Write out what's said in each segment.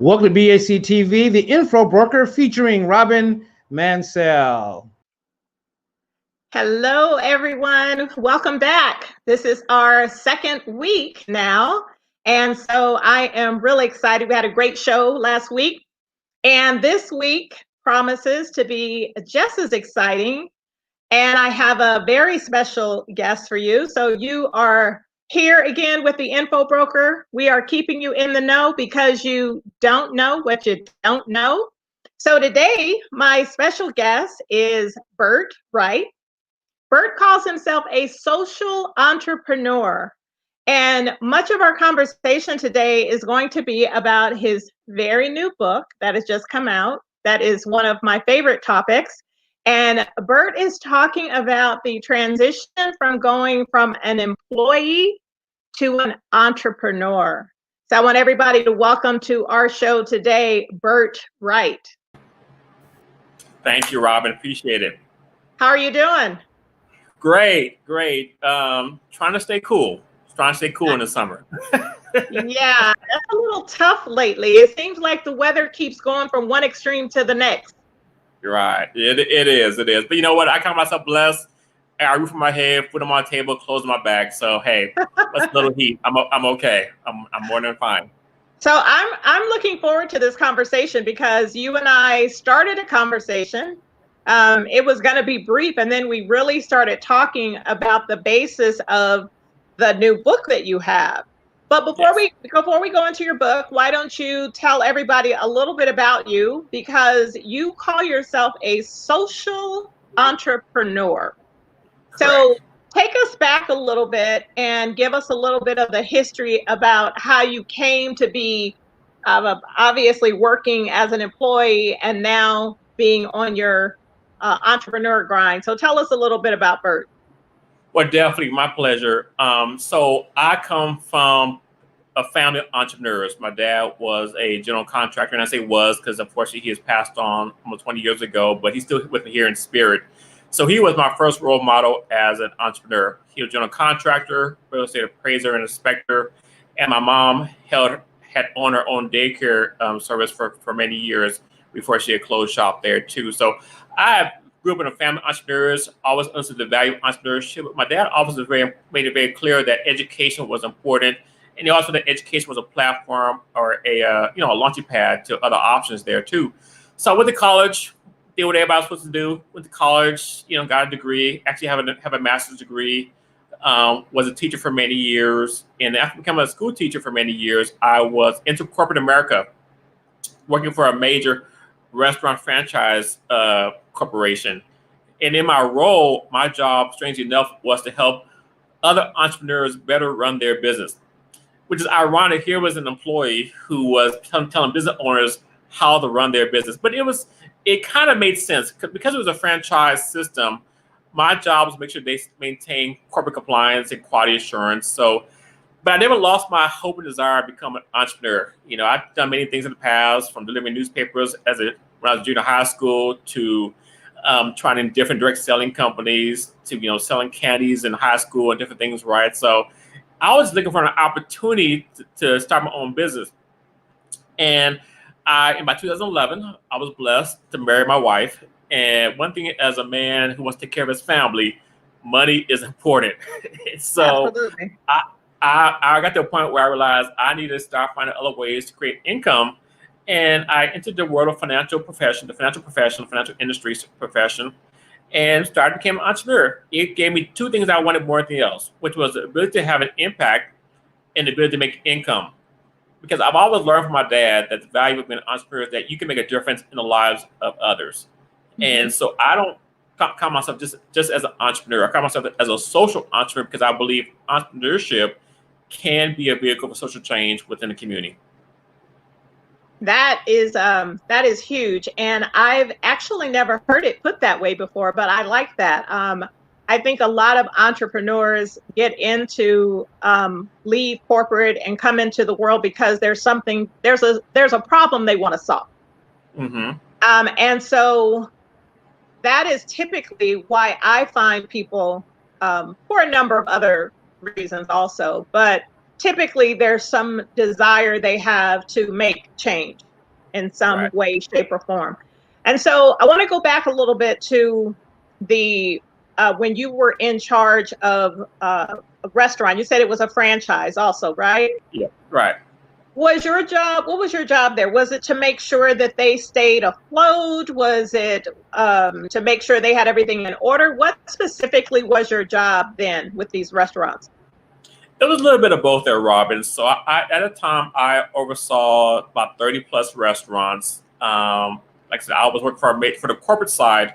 Welcome to BAC TV, the Info Broker featuring Robyn Mancell. Hello, everyone. Welcome back. This is our second week now. And so I am really excited. We had a great show last week. And this week promises to be just as exciting. And I have a very special guest for you. So you are here again with the Info Broker. We are keeping you in the know because you don't know what you don't know. So today, my special guest is Bert Wright. Bert calls himself a social entrepreneur. And much of our conversation today is going to be about his very new book that has just come out. That is one of my favorite topics. And Bert is talking about the transition from going from an employee to an entrepreneur. So I want everybody to welcome to our show today, Bert Wright. Thank you, Robyn. Appreciate it. How are you doing? Great. Trying to stay cool. Trying to stay cool in the summer. Yeah, that's a little tough lately. It seems like the weather keeps going from one extreme to the next. You're right. It is. But you know what? I count myself blessed. I roof on my head, foot on my table, clothes on my back. So hey, that's a little heat. I'm okay. I'm more than fine. So I'm looking forward to this conversation because you and I started a conversation. It was going to be brief, and then we really started talking about the basis of the new book that you have. But before we go into your book, why don't you tell everybody a little bit about you, because you call yourself a social entrepreneur. So take us back a little bit and give us a little bit of the history about how you came to be obviously working as an employee and now being on your entrepreneur grind. So tell us a little bit about Bert. Well, definitely, my pleasure. So I come from a family of entrepreneurs. My dad was a general contractor, and I say was because unfortunately he has passed on almost 20 years ago, but he's still with me here in spirit. So he was my first role model as an entrepreneur. He was a general contractor, real estate appraiser and inspector, and my mom had owned her own daycare service for many years before she had closed shop there too. So I grew up in a family of entrepreneurs, always understood the value of entrepreneurship. My dad always made it very clear that education was important, and also that education was a platform or a launching pad to other options there too. So I went to college, did what everybody was supposed to do. Went to college, got a degree. Actually, have a master's degree. Was a teacher for many years, and after becoming a school teacher for many years, I was into corporate America, working for a major restaurant franchise corporation. And in my role, my job, strangely enough, was to help other entrepreneurs better run their business, which is ironic. Here was an employee who was telling business owners how to run their business. But it kind of made sense because it was a franchise system. My job was to make sure they maintain corporate compliance and quality assurance. But I never lost my hope and desire to become an entrepreneur. I've done many things in the past, from delivering newspapers when I was junior high school to trying in different direct selling companies to, selling candies in high school and different things, right? So I was looking for an opportunity to start my own business. And in by 2011, I was blessed to marry my wife. And one thing, as a man who wants to take care of his family, money is important. So absolutely. I got to a point where I realized I needed to start finding other ways to create income. And I entered the world of financial industry profession, and became an entrepreneur. It gave me two things I wanted more than anything else, which was the ability to have an impact and the ability to make income. Because I've always learned from my dad that the value of being an entrepreneur is that you can make a difference in the lives of others. Mm-hmm. And so I don't count myself just as an entrepreneur. I count myself as a social entrepreneur because I believe entrepreneurship can be a vehicle for social change within the community. That is huge, and I've actually never heard it put that way before, but I like that. I think a lot of entrepreneurs get into leave corporate and come into the world because there's a problem they want to solve. Mm-hmm. And so that is typically why I find people, for a number of other reasons also, but typically there's some desire they have to make change in some way, shape, or form. And so I want to go back a little bit to the when you were in charge of a restaurant. You said it was a franchise also, right? Yeah, right. What was your job there? Was it to make sure that they stayed afloat? Was it to make sure they had everything in order? What specifically was your job then with these restaurants? It was a little bit of both there, Robyn. So at the time, I oversaw about 30 plus restaurants. Like I said, I was working for the corporate side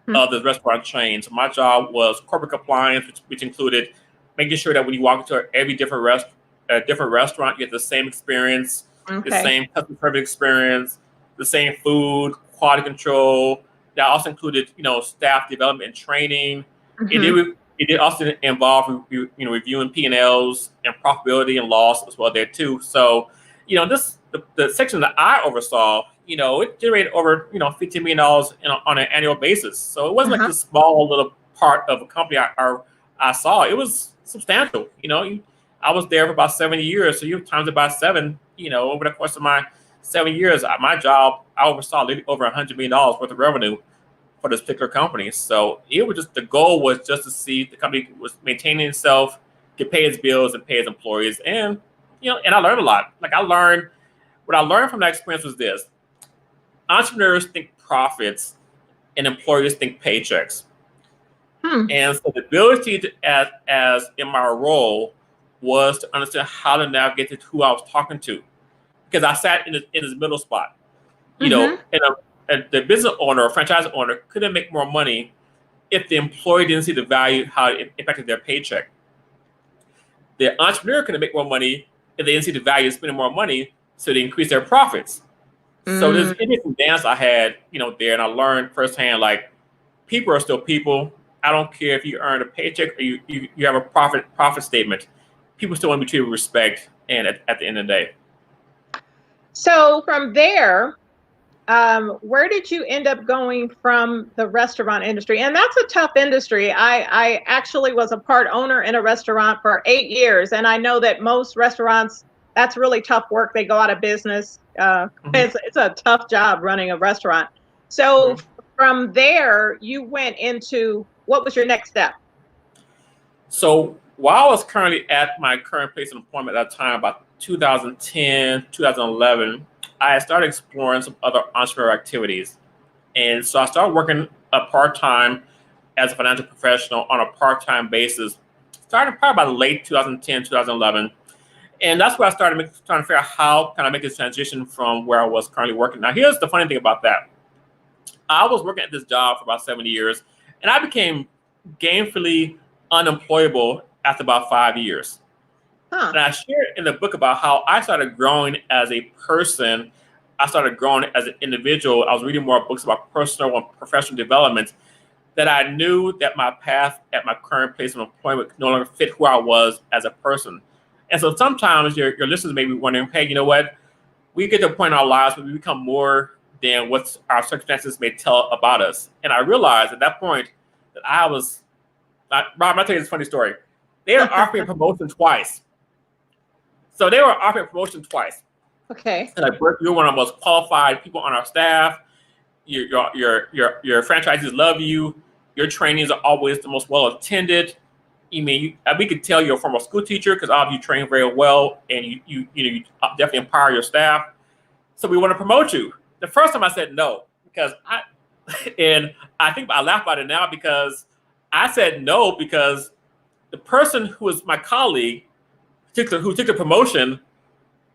of the restaurant chain. So my job was corporate compliance, which included making sure that when you walk into every different restaurant, you get the same experience, the same customer service experience, the same food, quality control. That also included, staff development and training. It did also involve, reviewing P&Ls and profitability and loss as well there too. So, the section that I oversaw, it generated over, $15 million on an annual basis. So it wasn't like this small little part of a company I saw. It was substantial. I was there for about 7 years. So you times it by 7, over the course of my 7 years, my job, I oversaw over $100 million worth of revenue for this particular company. So it was the goal was just to see the company was maintaining itself, could pay its bills and pay its employees. And, and I learned a lot. What I learned from that experience was this: entrepreneurs think profits and employers think paychecks. And so the ability to, as in my role, was to understand how to navigate to who I was talking to, because I sat in this middle spot, and the business owner or franchise owner couldn't make more money if the employee didn't see the value, how it impacted their paycheck. The entrepreneur couldn't make more money if they didn't see the value of spending more money, so they increase their profits. So there's interesting dance I had, there, and I learned firsthand, like, people are still people. I don't care if you earn a paycheck or you have a profit statement. People still want to be treated with respect, and at the end of the day. So from there, where did you end up going from the restaurant industry? And that's a tough industry. I actually was a part owner in a restaurant for 8 years. And I know that most restaurants, that's really tough work. They go out of business. It's a tough job running a restaurant. So from there, you went into, what was your next step? So while I was currently at my current place of employment at that time, about 2010, 2011, I started exploring some other entrepreneurial activities. And so I started working part-time as a financial professional on a part-time basis, starting probably about late 2010, 2011. And that's where I started trying to figure out how can I make this transition from where I was currently working. Now, here's the funny thing about that. I was working at this job for about 7 years, and I became gainfully unemployable after about 5 years. And I shared in the book about how I started growing as a person. I started growing as an individual. I was reading more books about personal and professional development, that I knew that my path at my current place of employment no longer fit who I was as a person. And so sometimes your listeners may be wondering, hey, you know what? We get to a point in our lives where we become more than what our circumstances may tell about us. And I realized at that point that Rob, I'm going to tell you this funny story. They were offering a promotion twice. So they were offering a promotion twice. Okay. And like, you're one of the most qualified people on our staff. Your franchisees love you. Your trainings are always the most well attended. We could tell you're a former school teacher because all of you train very well, and you definitely empower your staff. So we want to promote you. The first time I said no, because I think I laugh about it now, because I said no because the person who was my colleague who took the promotion,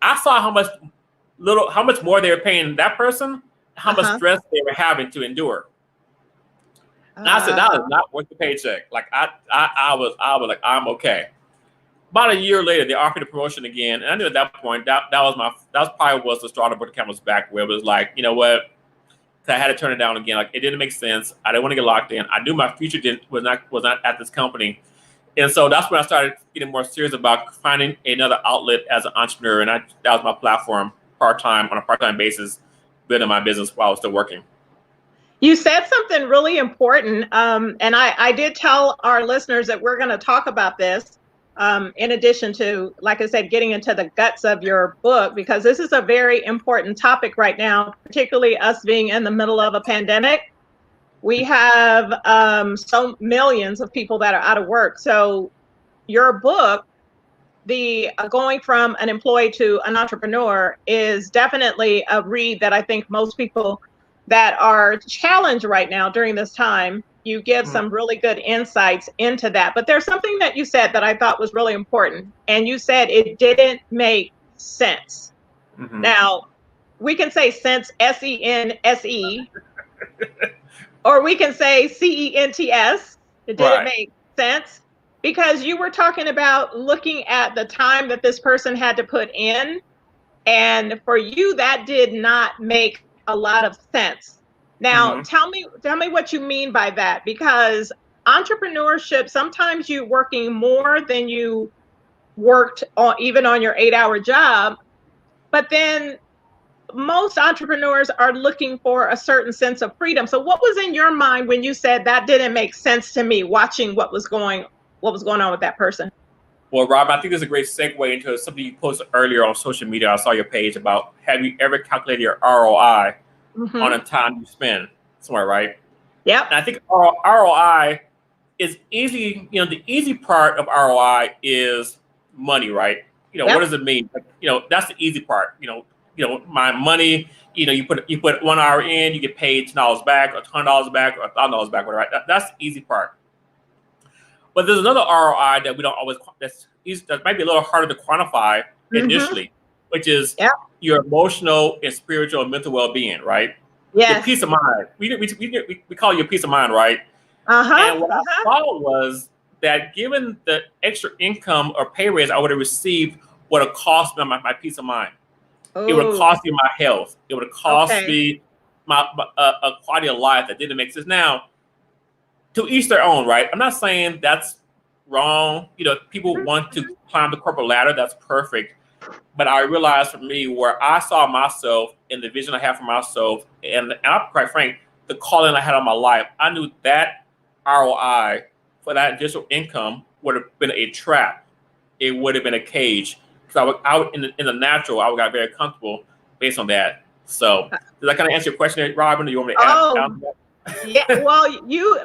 I saw how much more they were paying that person, how much stress they were having to endure. And I said, that is not worth the paycheck. Like I was like, I'm okay. About a year later, they offered a promotion again, and I knew at that point that probably was the straw that broke the camel's back, where it was like, you know what? I had to turn it down again. Like, it didn't make sense. I didn't want to get locked in. I knew my future was not at this company. And so that's when I started getting more serious about finding another outlet as an entrepreneur. And that was my platform, on a part-time basis, building my business while I was still working. You said something really important. And I did tell our listeners that we're going to talk about this. in addition to, like I said, getting into the guts of your book, because this is a very important topic right now, particularly us being in the middle of a pandemic. We have so millions of people that are out of work. So your book, the going from an employee to an entrepreneur, is definitely a read that I think most people that are challenged right now during this time, you give some really good insights into that. But there's something that you said that I thought was really important. And you said it didn't make sense. Now, we can say sense, S-E-N-S-E, or we can say C-E-N-T-S. It didn't make sense. Because you were talking about looking at the time that this person had to put in. And for you, that did not make a lot of sense. Now, tell me what you mean by that, because entrepreneurship, sometimes you're working more than you worked on, even on your 8-hour job. But then most entrepreneurs are looking for a certain sense of freedom. So what was in your mind when you said that didn't make sense to me, watching what was going on with that person? Well, Rob, I think this is a great segue into something you posted earlier on social media. I saw your page about, have you ever calculated your ROI on the time you spend somewhere, right? Yep. And I think ROI is easy. You know, the easy part of ROI is money, right? You know, what does it mean? You know, that's the easy part. You know, my money. You know, you put 1 hour in, you get paid $10 back, or $20 back, or $1,000 back, whatever. Right? That's the easy part. But there's another ROI that we don't always, that might be a little harder to quantify initially, which is your emotional and spiritual and mental well-being, right? Your peace of mind. We call it your peace of mind, right? And what I saw was that given the extra income or pay raise I would have received would have cost me my peace of mind. It would have cost me my health. It would have cost me my a quality of life that didn't make sense. Now, to each their own, right? I'm not saying that's wrong. You know, people want to climb the corporate ladder. That's perfect. But I realized for me, where I saw myself and the vision I have for myself, and I'm quite frank, the calling I had on my life, I knew that ROI for that additional income would have been a trap. It would have been a cage. Because I would in the natural, I would got very comfortable based on that. So, does that kind of answer your question, Robyn? Do you want me to add that? Yeah, well,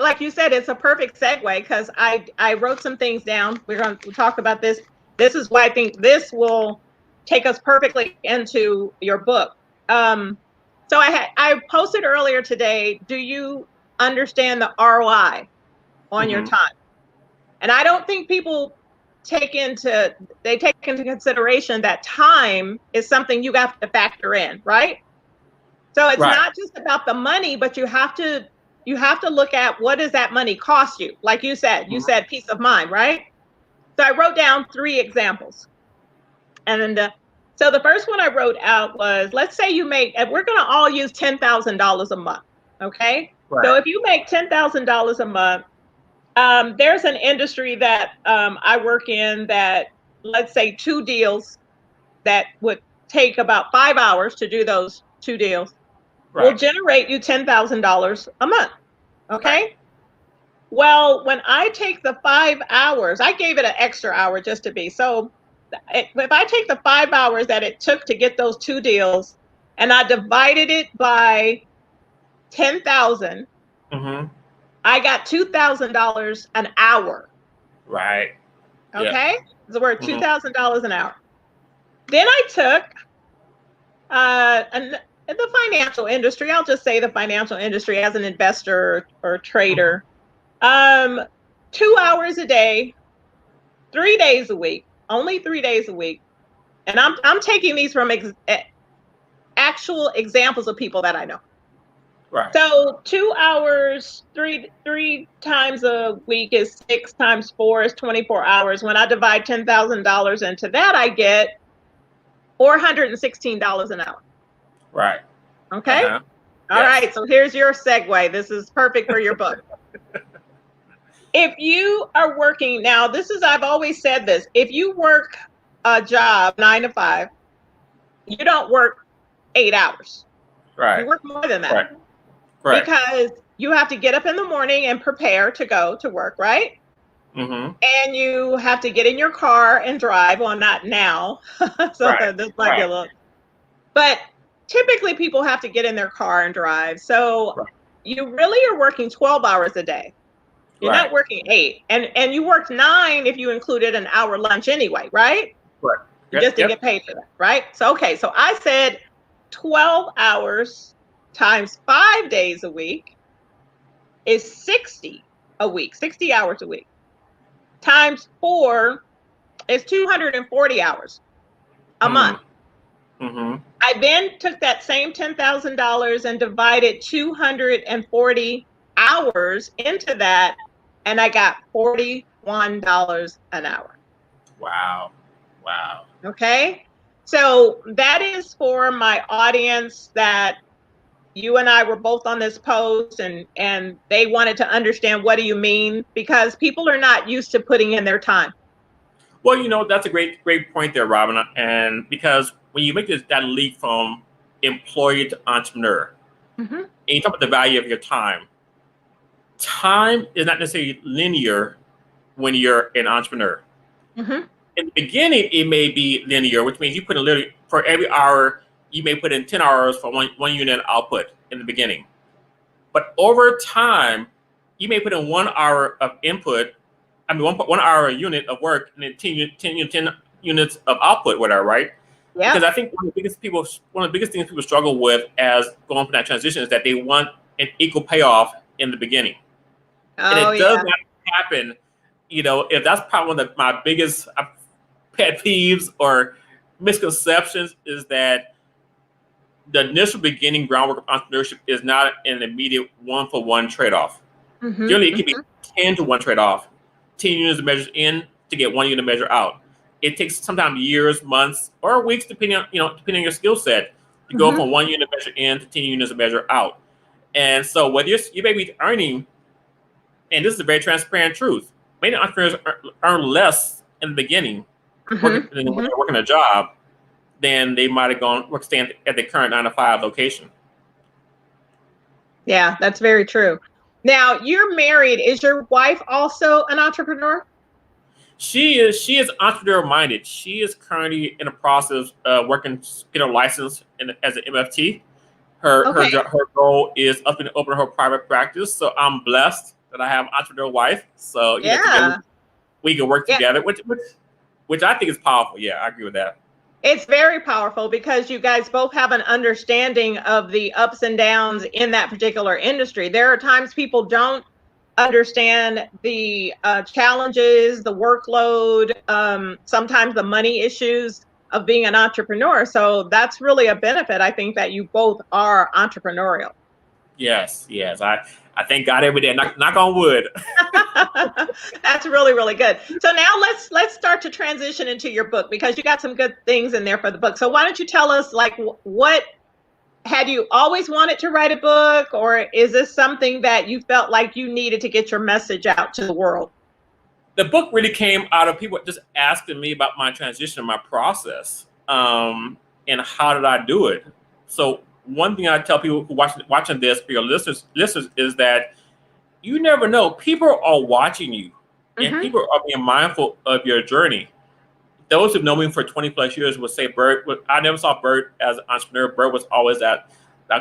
like you said, it's a perfect segue, because I wrote some things down. We'll talk about this. This is why I think this will take us perfectly into your book. So I posted earlier today, do you understand the ROI on your time? And I don't think people take into consideration that time is something you have to factor in, right? So it's not just about the money, but you have to look at, what does that money cost you? Like you said, peace of mind, right? So I wrote down 3 examples. And so the first one I wrote out was, let's say you make, and we're going to all use $10,000 a month. Okay. So if you make $10,000 a month, there's an industry that I work in that, let's say 2 deals that would take about 5 hours to do those 2 deals. Will generate you $10,000 a month. Okay. Well, when I take the 5 hours, I gave it an extra hour just to be. So if I take the 5 hours that it took to get those 2 deals and I divided it by 10,000, I got $2,000 an hour. Right. Okay. So we're $2,000 an hour. Then I took the financial industry, I'll just say the financial industry as an investor or trader, 2 hours a day, 3 days a week, only 3 days a week. And I'm taking these from actual examples of people that I know. Right. So 2 hours, three times a week is 6 times 4 is 24 hours. When I divide $10,000 into that, I get $416 an hour. Right. Okay. All right. So here's your segue. This is perfect for your book. If you are working now, I've always said this. If you work a job 9 to 5, you don't work 8 hours. Right. You work more than that. Right. Because you have to get up in the morning and prepare to go to work, right? Mm-hmm. and you have to get in your car and drive. Well, not now. So Right. this might be a Right. little, but typically people have to get in their car and drive. So Right. you really are working 12 hours a day. You're not Right. working 8. And you work 9 if you included an hour lunch anyway, right? Right. You just Yep. didn't Yep. get paid for that, right? So, okay. So I said 12 hours times 5 days a week is 60 a week, 60 hours a week. Times 4 is 240 hours a month. Mm. Mm-hmm. I then took that same $10,000 and divided 240 hours into that, and I got $41 an hour. Wow. Wow. Okay. So that is for my audience that you and I were both on this post, and they wanted to understand, what do you mean? Because people are not used to putting in their time. Well, that's a great point there, Robyn. And because when you make that leap from employee to entrepreneur, Mm-hmm. and you talk about the value of your time, time is not necessarily linear when you're an entrepreneur. Mm-hmm. In the beginning, it may be linear, which means you put in literally for every hour, you may put in 10 hours for one unit output in the beginning. But over time, you may put in 1 hour of input, I mean, 1 hour a unit of work, and then 10 units of output, whatever, right? Yeah. Because I think one of the biggest things people struggle with as going from that transition is that they want an equal payoff in the beginning. And Oh, it does yeah. not happen. If that's probably one of my biggest pet peeves or misconceptions is that the initial beginning groundwork of entrepreneurship is not an immediate 1-for-1 trade-off. Mm-hmm. Generally, it can be 10-to-1 trade-off. 10 units of measures in to get 1 unit measure out. It takes sometimes years, months, or weeks, depending on your skill set, to go from 1 unit measure in to 10 units of measure out. And so whether you may be earning, and this is a very transparent truth, many entrepreneurs earn less in the beginning when they're working a job than they might have staying at their current 9-to-5 location. Yeah, that's very true. Now, you're married. Is your wife also an entrepreneur? She is entrepreneur minded. She is currently in the process of working to get her license as an MFT. Her goal is up and open her private practice. So I'm blessed that I have an entrepreneur wife. So together we can work together, which I think is powerful. Yeah, I agree with that. It's very powerful because you guys both have an understanding of the ups and downs in that particular industry. There are times people don't understand the challenges, the workload, sometimes the money issues of being an entrepreneur. So that's really a benefit. I think that you both are entrepreneurial. Yes. I thank God every day. Knock on wood. That's really, really good. So now let's start to transition into your book, because you got some good things in there for the book. So why don't you tell us, like, what had you always wanted to write a book, or is this something that you felt like you needed to get your message out to the world? The book really came out of people just asking me about my transition, my process, and how did I do it. So one thing I tell people who watching this, for your listeners, is that you never know. People are watching you, and people are being mindful of your journey. Those who've known me for 20 plus years would say Bert. I never saw Bert as an entrepreneur. Bert was always that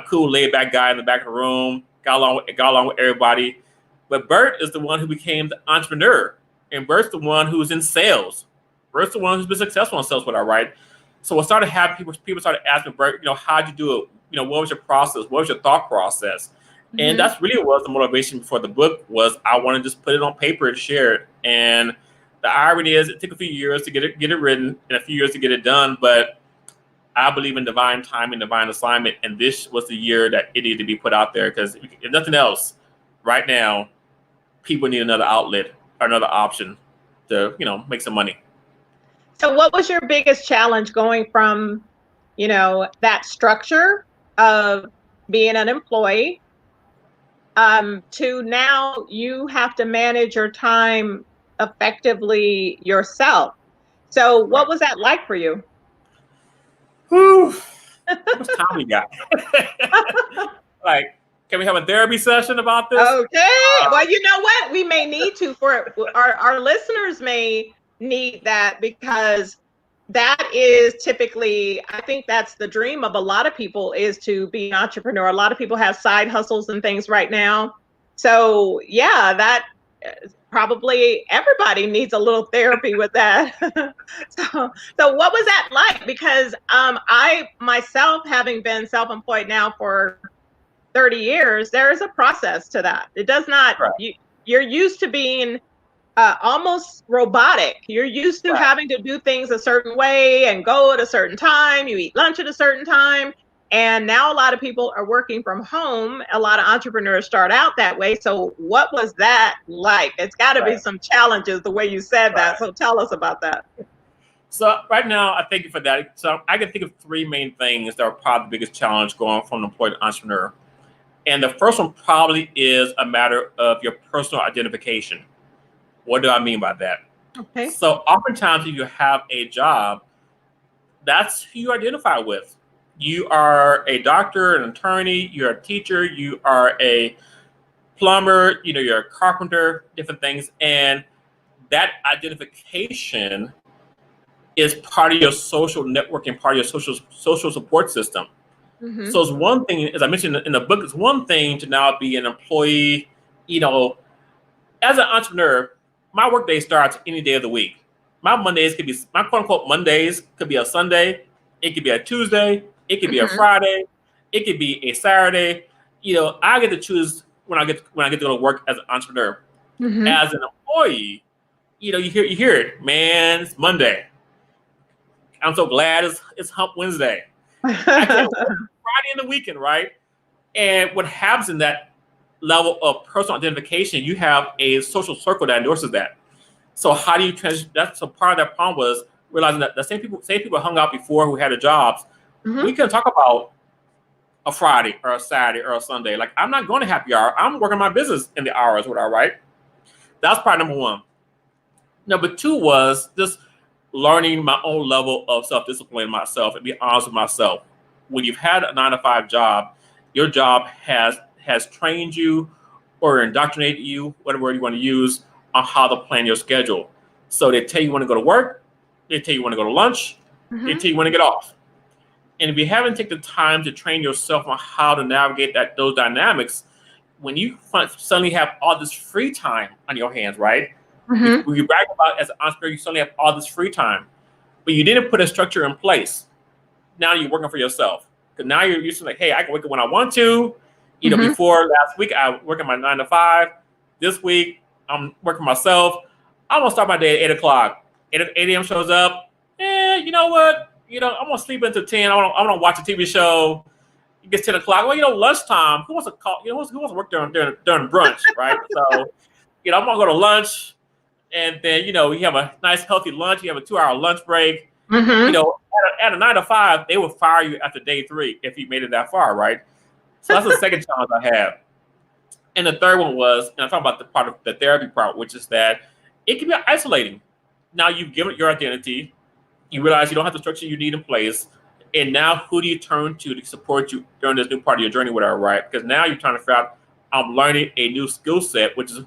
cool, laid back guy in the back of the room, got along with everybody. But Bert is the one who became the entrepreneur, and Bert's the one who's in sales. Bert's the one who's been successful in sales, what I write. So I started having people started asking Bert, how'd you do it? What was your process? What was your thought process? And that's really what was the motivation for the book. Was I wanted to just put it on paper and share it. And the irony is, it took a few years to get it written and a few years to get it done. But I believe in divine timing, divine assignment, and this was the year that it needed to be put out there. Because if nothing else, right now, people need another outlet or another option to make some money. So, what was your biggest challenge going from that structure of being an employee to now you have to manage your time effectively yourself? So what was that like for you? Whew. How much time we got? Like, Can we have a therapy session about this? Okay. Well, you know what? We may need to for our listeners may need that, because that is typically, I think that's the dream of a lot of people, is to be an entrepreneur. A lot of people have side hustles and things right now. So yeah, that probably everybody needs a little therapy with that. So what was that like? Because I myself, having been self-employed now for 30 years, there is a process to that. It does not, Right. you're used to being almost robotic. You're used to having to do things a certain way and go at a certain time. You eat lunch at a certain time. And now a lot of people are working from home. A lot of entrepreneurs start out that way. So what was that like? It's got to be some challenges the way you said that. So tell us about that. So right now, I thank you for that. So I can think of three main things that are probably the biggest challenge going from an employee to entrepreneur. And the first one probably is a matter of your personal identification. What do I mean by that? Okay. So oftentimes if you have a job, that's who you identify with. You are a doctor, an attorney, you're a teacher, you are a plumber, you're a carpenter, different things. And that identification is part of your social network and part of your social support system. Mm-hmm. So it's one thing, as I mentioned in the book, it's one thing to now be an employee. As an entrepreneur, my workday starts any day of the week. My Mondays could be, my quote unquote Mondays could be a Sunday, it could be a Tuesday, it could be a Friday, it could be a Saturday. I get to choose when I get to go to work as an entrepreneur. Mm-hmm. As an employee, you hear it, man, it's Monday. I'm so glad it's Hump Wednesday. I can't work Friday in the weekend, right? And what happens in that level of personal identification, you have a social circle that endorses that. So how do you transition? That's a part of that problem, was realizing that the same people hung out before who had the jobs. Mm-hmm. We can talk about a Friday or a Saturday or a Sunday. Like, I'm not going to happy hour. I'm working my business in the hours, whatever, right? That's part number one. Number two was just learning my own level of self-discipline myself and be honest with myself. When you've had a 9-to-5 job, your job has trained you or indoctrinated you, whatever word you want to use, on how to plan your schedule. So they tell you when to go to work, they tell you when to go to lunch, they tell you when to get off. And if you haven't taken the time to train yourself on how to navigate those dynamics, when you suddenly have all this free time on your hands, right? When you brag about as an entrepreneur, you suddenly have all this free time, but you didn't put a structure in place. Now you're working for yourself. Because now you're used to like, hey, I can wake up when I want to. Before last week, I was working my 9-to-5. This week, I'm working myself. I'm going to start my day at 8 o'clock. 8 a.m. shows up. You know what? I'm going to sleep until 10. I'm going to watch a TV show. It gets 10 o'clock. Well, lunchtime. Who wants to call? Who wants to work during brunch, right? So, I'm going to go to lunch. And then, you have a nice, healthy lunch. You have a 2-hour lunch break. At a 9-to-5, they will fire you after day 3 if you made it that far, right? So that's the second challenge I have. And the third one was, and I'm talking about the part of the therapy part, which is that it can be isolating. Now you've given it your identity. You realize you don't have the structure you need in place. And now who do you turn to support you during this new part of your journey, whatever, right? Because now you're trying to figure out, I'm learning a new skill set, which is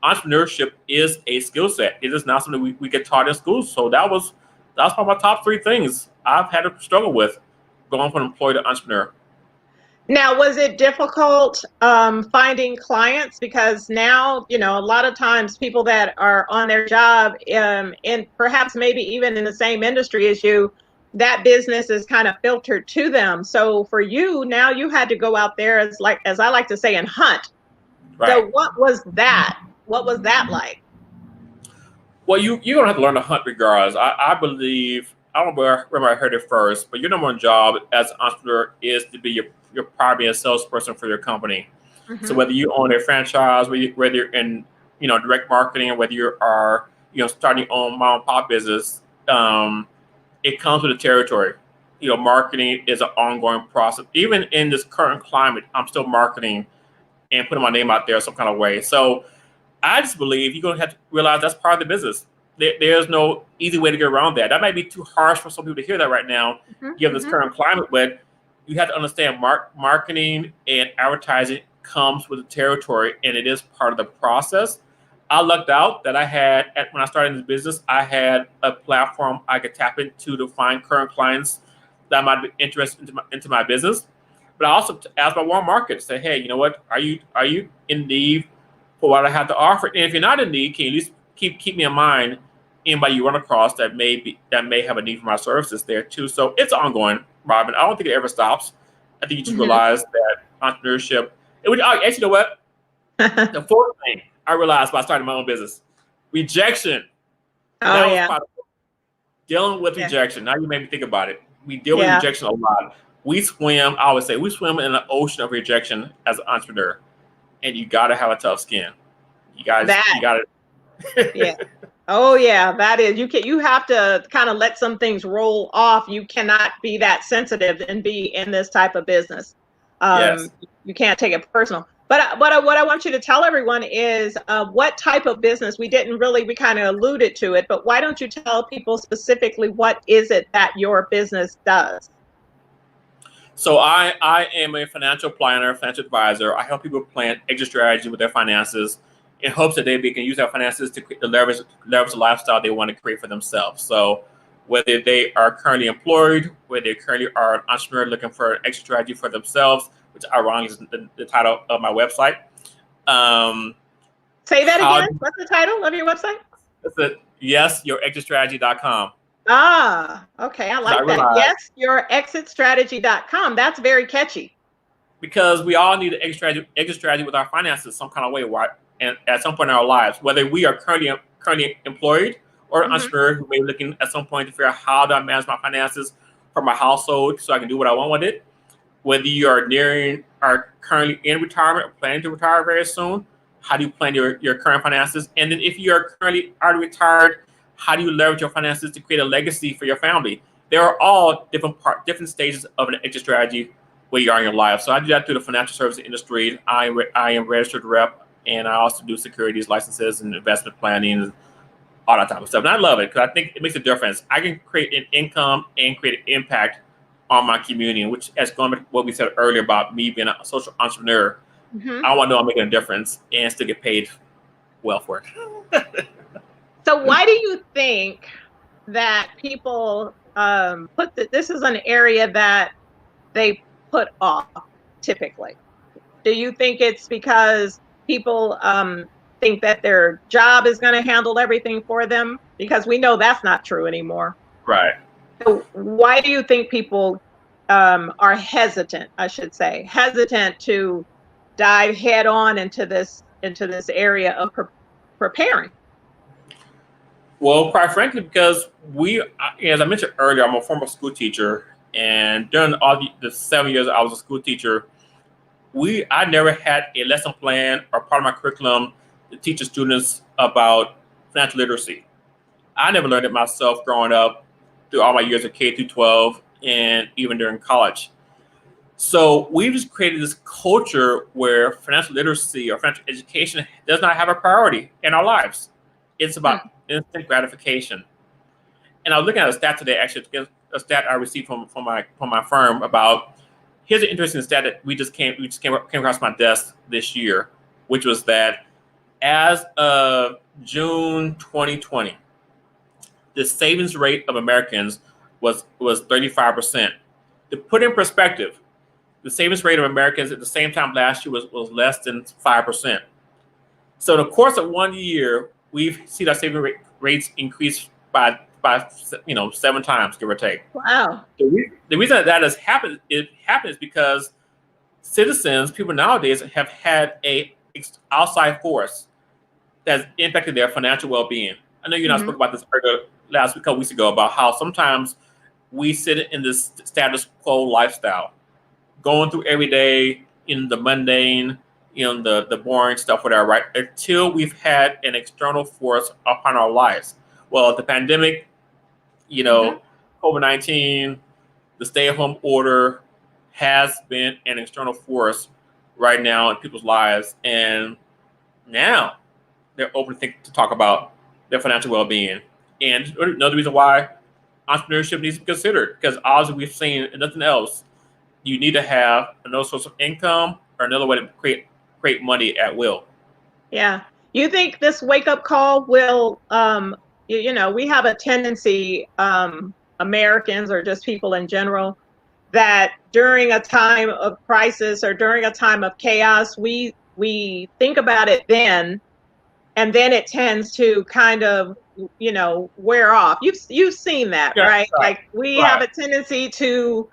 entrepreneurship is a skill set. It is not something we get taught in school. So that's probably my top 3 things I've had to struggle with going from employee to entrepreneur. Now, was it difficult finding clients? Because now, a lot of times people that are on their job and perhaps maybe even in the same industry as you, that business is kind of filtered to them. So for you, now you had to go out there as I like to say, and hunt. Right. So what was that? What was that like? Well, you're going to have to learn to hunt regardless. I believe, I don't remember I heard it first, but your number one job as an entrepreneur is to be your probably a salesperson for your company. So whether you own a franchise, whether you're in direct marketing, or whether you are starting your own mom and pop business, it comes with the territory. Marketing is an ongoing process. Even in this current climate, I'm still marketing and putting my name out there some kind of way. So I just believe you're going to have to realize that's part of the business. There's no easy way to get around that. That might be too harsh for some people to hear that right now, given this current climate, but you have to understand marketing and advertising comes with the territory, and it is part of the process. I lucked out that when I started in this business, I had a platform I could tap into to find current clients that might be interested into my business. But I also asked my warm market, say, hey, you know what? Are you in need for what I have to offer? And if you're not in need, can you at least keep me in mind? Anybody you run across that may have a need for my services there too. So it's ongoing, Robyn. I don't think it ever stops. I think you just realize that entrepreneurship. Actually, you know what? The fourth thing I realized by starting my own business, rejection. Oh, yeah. Dealing with rejection. Now you made me think about it. We deal with rejection a lot. I always say, we swim in an ocean of rejection as an entrepreneur, and you got to have a tough skin. You got to. Yeah. Oh yeah, that is. You have to kind of let some things roll off. You cannot be that sensitive and be in this type of business. Yes. You can't take it personal. But what I want you to tell everyone is what type of business. We kind of alluded to it, but why don't you tell people specifically what is it that your business does? So I am a financial planner, financial advisor. I help people plan exit strategy with their finances in hopes that they can use their finances to leverage the lifestyle they want to create for themselves. So whether they are currently employed, whether they currently are an entrepreneur looking for an exit strategy for themselves, which ironically is the title of my website. Say that again. What's the title of your website? It's yesyourexitstrategy.com. Ah, okay. I like that. Yesyourexitstrategy.com. That's very catchy. Because we all need an exit strategy with our finances some kind of way, right? And at some point in our lives, whether we are currently employed or an entrepreneur who may be looking at some point to figure out how do I manage my finances for my household so I can do what I want with it. Whether you are currently in retirement or planning to retire very soon, how do you plan your current finances? And then if you are currently already retired, how do you leverage your finances to create a legacy for your family? There are all different stages of an exit strategy where you are in your life. So I do that through the financial services industry. I am registered rep, and I also do securities licenses and investment planning and all that type of stuff. And I love it because I think it makes a difference. I can create an income and create an impact on my community, which has gone to what we said earlier about me being a social entrepreneur. I want to know I'm making a difference and still get paid well for it. So why do you think that people this is an area that they put off typically? Do you think it's because people think that their job is going to handle everything for them? Because we know that's not true anymore. Right. So why do you think people are hesitant, I should say, hesitant to dive head on into this area of preparing? Well, quite frankly, because as I mentioned earlier, I'm a former school teacher, and during all the 7 years I was a school teacher, I never had a lesson plan or part of my curriculum to teach the students about financial literacy. I never learned it myself growing up through all my years of K through 12 and even during college. So we've just created this culture where financial literacy or financial education does not have a priority in our lives. It's about instant gratification. And I was looking at a stat today, actually, a stat I received from my firm about. Here's an interesting stat that we just came across my desk this year, which was that as of June 2020, the savings rate of Americans was 35%. To put in perspective, the savings rate of Americans at the same time last year was less than 5%. So in the course of 1 year, we've seen our saving rates increase by 7 times, give or take. Wow. The reason that has happened is because people nowadays have had a outside force that's impacted their financial well-being. I know you and I spoke about this a couple weeks ago about how sometimes we sit in this status quo lifestyle, going through every day in the mundane, the boring stuff, whatever, right? Until we've had an external force upon our lives. Well, the pandemic, COVID-19, the stay-at-home order has been an external force right now in people's lives. And now they're open to talk about their financial well-being. And another reason why entrepreneurship needs to be considered, because as we've seen, and nothing else, you need to have another source of income or another way to create create money at will. Yeah. You think this wake up call will, we have a tendency, Americans or just people in general, that during a time of crisis or during a time of chaos, we think about it then, and then it tends to kind of, wear off. You've seen that, Yeah, right? right, Like we have right. a tendency to,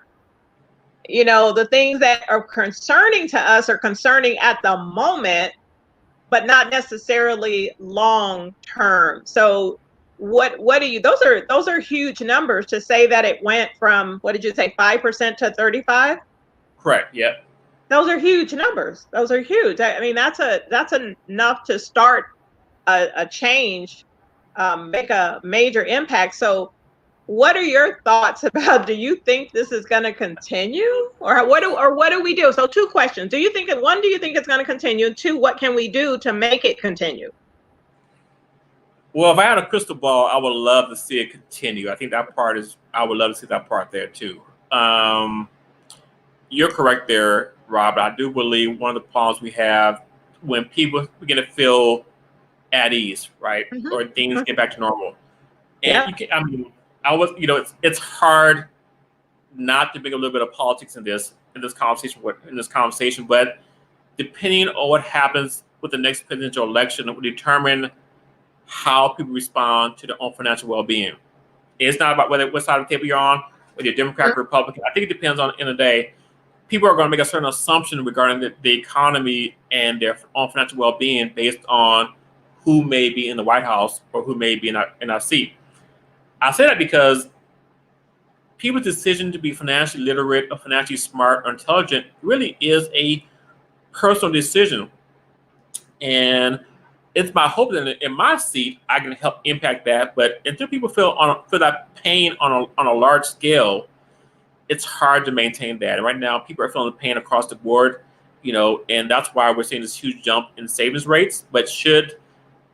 the things that are concerning to us are concerning at the moment, but not necessarily long term. So what do you, those are huge numbers to say that it went from, what did you say, 5% to 35? Correct. Yeah. Those are huge numbers. Those are huge. I mean, that's enough to start a change, make a major impact. So what are your thoughts about, do you think this is going to continue, or what do we do? So two questions. Do you think it's going to continue? Two, what can we do to make it continue? Well, if I had a crystal ball, I would love to see it continue. I think I would love to see that part there too. You're correct there, Rob. I do believe one of the problems we have when people begin to feel at ease, right? Mhm. Or things get back to normal. Yeah. And it's hard not to bring a little bit of politics in this conversation, but depending on what happens with the next presidential election, it will determine how people respond to their own financial well-being. It's not about what side of the table you're on, whether you're Democrat or Republican. I think it depends on, in the day, people are going to make a certain assumption regarding the economy and their own financial well-being based on who may be in the White House or who may be in our seat. I say that because people's decision to be financially literate or financially smart or intelligent really is a personal decision. And it's my hope that in my seat, I can help impact that. But until people feel that pain on a large scale, it's hard to maintain that. And right now, people are feeling the pain across the board, and that's why we're seeing this huge jump in savings rates. But should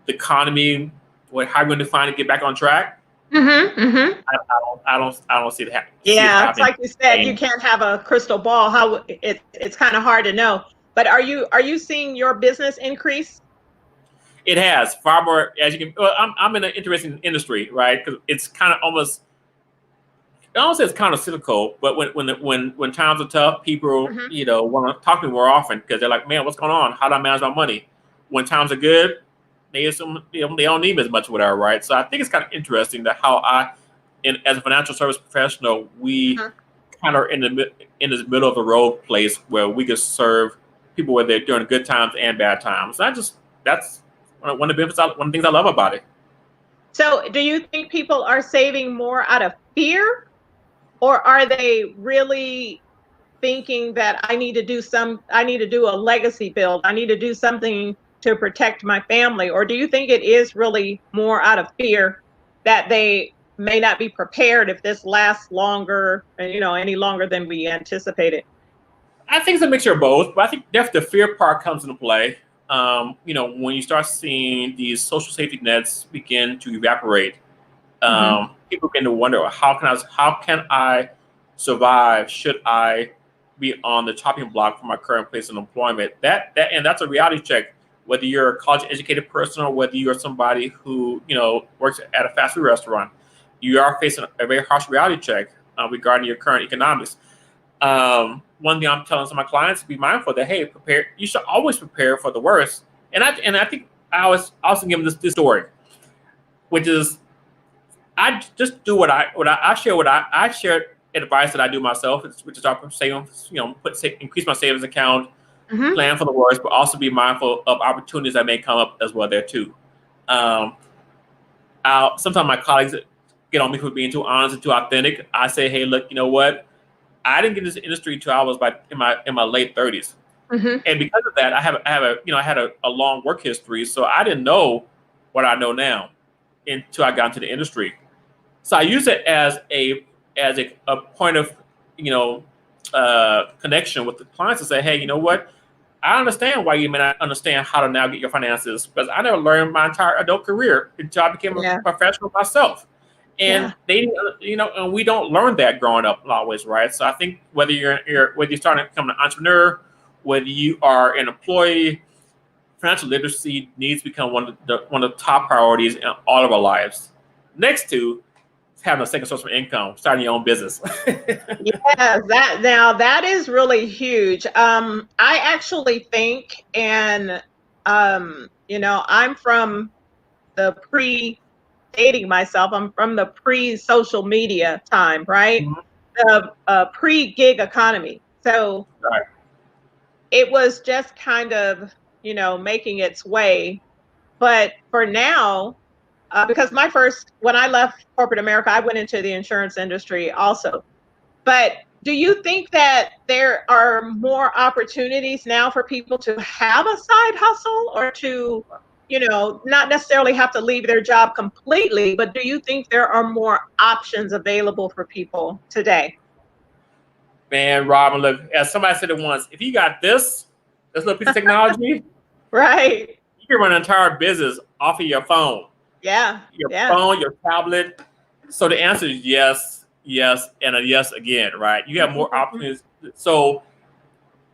the economy, how are you going to define it, get back on track? I don't see it happening. Yeah, it's like you said, you can't have a crystal ball. How it's kind of hard to know. But are you seeing your business increase? It has far more, as you can. Well, I'm in an interesting industry, right? Because it's kind of almost. I don't say it's kind of cyclical, but when times are tough, people want to talk to me more often because they're like, "Man, what's going on? How do I manage my money?" When times are good, they assume they don't need me as much, or whatever, right? So I think it's kind of interesting that how as a financial service professional, we kind of in this middle of the road place where we can serve people whether they're during good times and bad times. That's one of the things I love about it. So, do you think people are saving more out of fear, or are they really thinking that I need to do a legacy build, I need to do something to protect my family? Or do you think it is really more out of fear that they may not be prepared if this lasts longer, any longer than we anticipated? I think it's a mixture of both, but I think definitely the fear part comes into play. When you start seeing these social safety nets begin to evaporate, people begin to wonder, how can I survive? Should I be on the chopping block for my current place of employment? And that's a reality check. Whether you're a college educated person or whether you're somebody who works at a fast food restaurant, you are facing a very harsh reality check regarding your current economics. One thing I'm telling some of my clients to be mindful that, hey, you should always prepare for the worst. And I think I was also give them this story, which is I just do I share advice that I do myself, which is start saving, increase my savings account, plan for the worst, but also be mindful of opportunities that may come up as well there too. Sometimes my colleagues get on me for being too honest and too authentic. I say, hey, look, you know what? I didn't get into this industry until I was in my late 30s, and because of that, I had a long work history, so I didn't know what I know now until I got into the industry. So I use it as a point of connection with the clients to say, hey, you know what? I understand why you may not understand how to navigate your finances, because I never learned my entire adult career until I became a professional myself. And and we don't learn that growing up always, right? So I think whether you're starting to become an entrepreneur, whether you are an employee, financial literacy needs to become one of the top priorities in all of our lives. Next to having a second source of income, starting your own business. Yes, that is really huge. I actually think, and I'm from the dating myself. I'm from the pre-social media time, right? Mhm. The pre-gig economy. So Right. it was just kind of, making its way. But for now, because when I left corporate America, I went into the insurance industry also. But do you think that there are more opportunities now for people to have a side hustle, or to, not necessarily have to leave their job completely, but do you think there are more options available for people today? Man, Robyn, look, as somebody said it once, if you got this little piece of technology, Right. you can run an entire business off of your phone. Yeah. Your Yeah. phone, your tablet. So the answer is yes, yes, and a yes again, right? You have more opportunities. So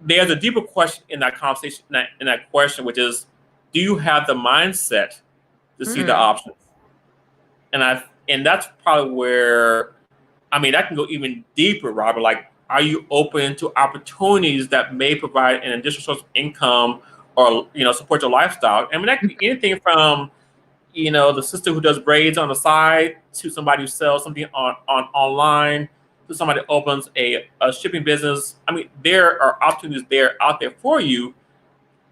there's a deeper question in that conversation, in that question, which is, do you have the mindset to see the Mm. options? And that's probably where, I mean, that can go even deeper, Robert. Like, are you open to opportunities that may provide an additional source of income, or support your lifestyle? I mean, that could be anything from the sister who does braids on the side, to somebody who sells something on online, to somebody that opens a shipping business. I mean, there are opportunities out there for you,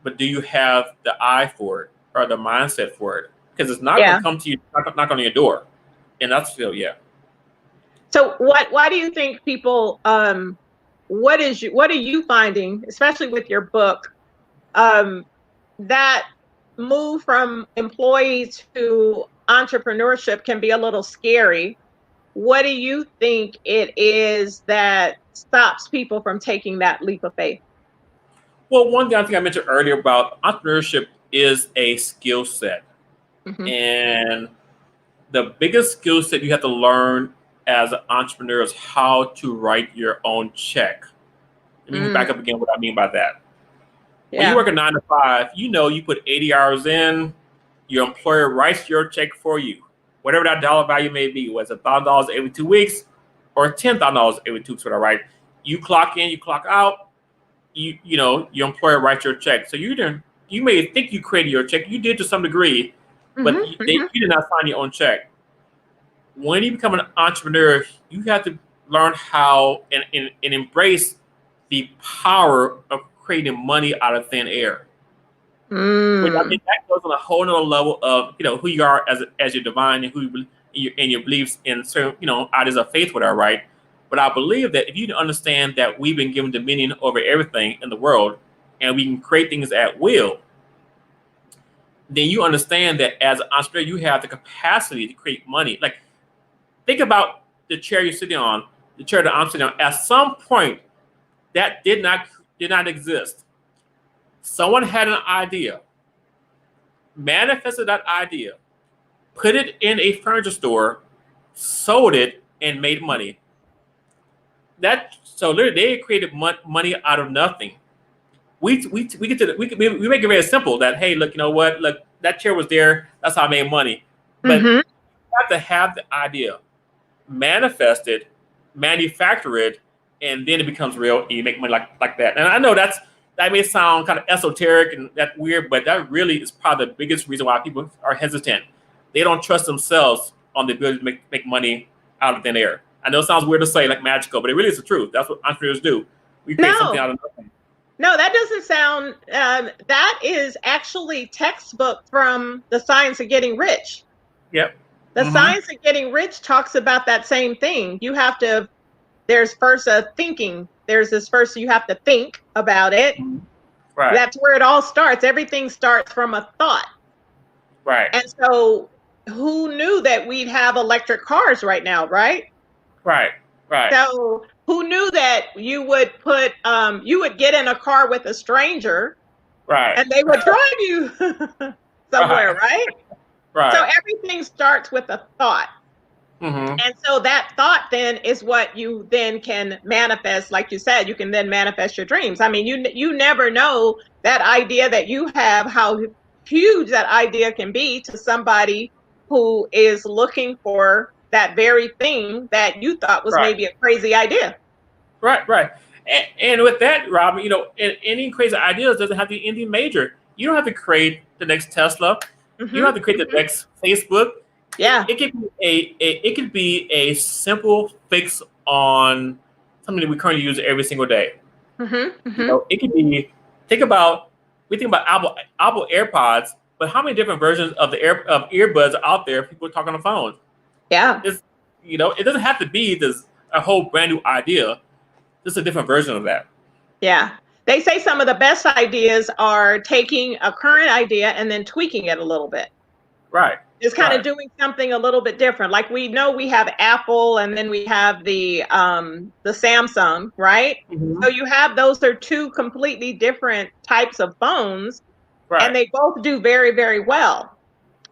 but do you have the eye for it or the mindset for it? Because it's not going Yeah. to come to you, knock on your door. And that's still, yeah. So why do you think people, what are you finding, especially with your book, that move from employee to entrepreneurship can be a little scary? What do you think it is that stops people from taking that leap of faith? Well, one thing I think I mentioned earlier about entrepreneurship is a skill set. Mm-hmm. And the biggest skill set you have to learn as an entrepreneur is how to write your own check. Let me back up again what I mean by that. When you Yeah. work a 9 to 5, you put 80 hours in, your employer writes your check for you. Whatever that dollar value may be, whether it's $1,000 every 2 weeks or $10,000 every 2 weeks, what I write. You clock in, you clock out, your employer writes your check. So you may think you created your check, you did to some degree, but Mm-hmm. you did not sign your own check. When you become an entrepreneur, you have to learn how and embrace the power of creating money out of thin air. Which I think that goes on a whole nother level of who you are as your divine, and your beliefs in certain ideas of faith, whatever, right? But I believe that if you understand that we've been given dominion over everything in the world, and we can create things at will, then you understand that as an entrepreneur, you have the capacity to create money. Like, think about the chair you're sitting on, the chair that I'm sitting on. At some point, that did not exist. Someone had an idea, manifested that idea, put it in a furniture store, sold it, and made money. So literally they created money out of nothing. We make it very simple that, hey, look, you know what? Look, that chair was there. That's how I made money. But Mm-hmm. you have to have the idea, manifest it, manufacture it, and then it becomes real, and you make money like that. And I know that may sound kind of esoteric and that weird, but that really is probably the biggest reason why people are hesitant. They don't trust themselves on the ability to make money out of thin air. I know it sounds weird to say, like magical, but it really is the truth. That's what entrepreneurs do. We create something out of nothing. No, that doesn't sound, that is actually textbook from The Science of Getting Rich. Yep. The Science of Getting Rich talks about that same thing. There's first a thinking. There's this first, you have to think about it. Right. That's where it all starts. Everything starts from a thought. Right. And so who knew that we'd have electric cars right now, right? Right. Right. So who knew that you would get in a car with a stranger, right, and they would drive you somewhere, right? Right. So everything starts with a thought. And so that thought then is what you then can manifest. Like you said, you can then manifest your dreams. I mean, you never know that idea that you have, how huge that idea can be to somebody who is looking for that very thing that you thought was maybe a crazy idea. Right. And with that, Robyn, you know, any crazy ideas doesn't have to be anything major. You don't have to create the next Tesla. You don't have to create the next Facebook. Yeah. It could be a simple fix on something that we currently use every single day. You know, it could be we think about Apple AirPods, but how many different versions of earbuds are out there? People talk on the phone. Yeah. You know, it doesn't have to be a whole brand new idea. Just a different version of that. Yeah. They say some of the best ideas are taking a current idea and then tweaking it a little bit. Right. It's kind of doing something a little bit different. Like we know we have Apple and then we have the Samsung, right? So you have, those are two completely different types of phones, and they both do very, very well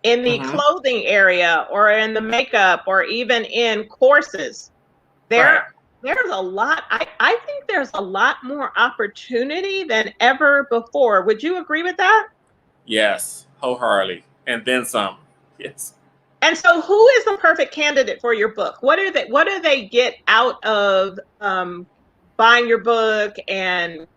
in the clothing area or in the makeup or even in courses. There's a lot. I think there's a lot more opportunity than ever before. Would you agree with that? Yes, wholeheartedly, and then some. Yes. And so, who is the perfect candidate for your book? What do they get out of buying your book and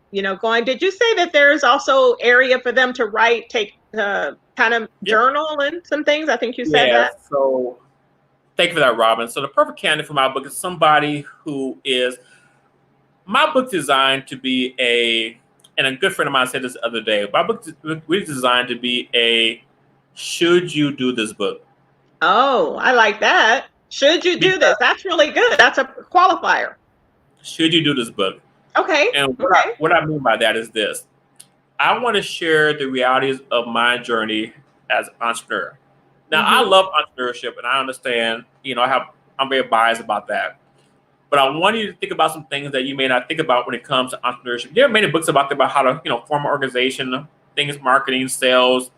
going? Did you say that there is also area for them to write, take kind of journal and some things? I think you said that. So thank you for that, Robyn. So the perfect candidate for my book is somebody who is. My book designed to be and a good friend of mine said this the other day. My book is designed to be a. Should you do this book? Oh, I like that. Should you do this? That's really good. That's a qualifier. Should you do this book? Okay. And what I mean by that is this. I want to share the realities of my journey as an entrepreneur. Now, I love entrepreneurship, and I understand, I'm very biased about that. But I want you to think about some things that you may not think about when it comes to entrepreneurship. There are many books about how to, form an organization, things, marketing, sales,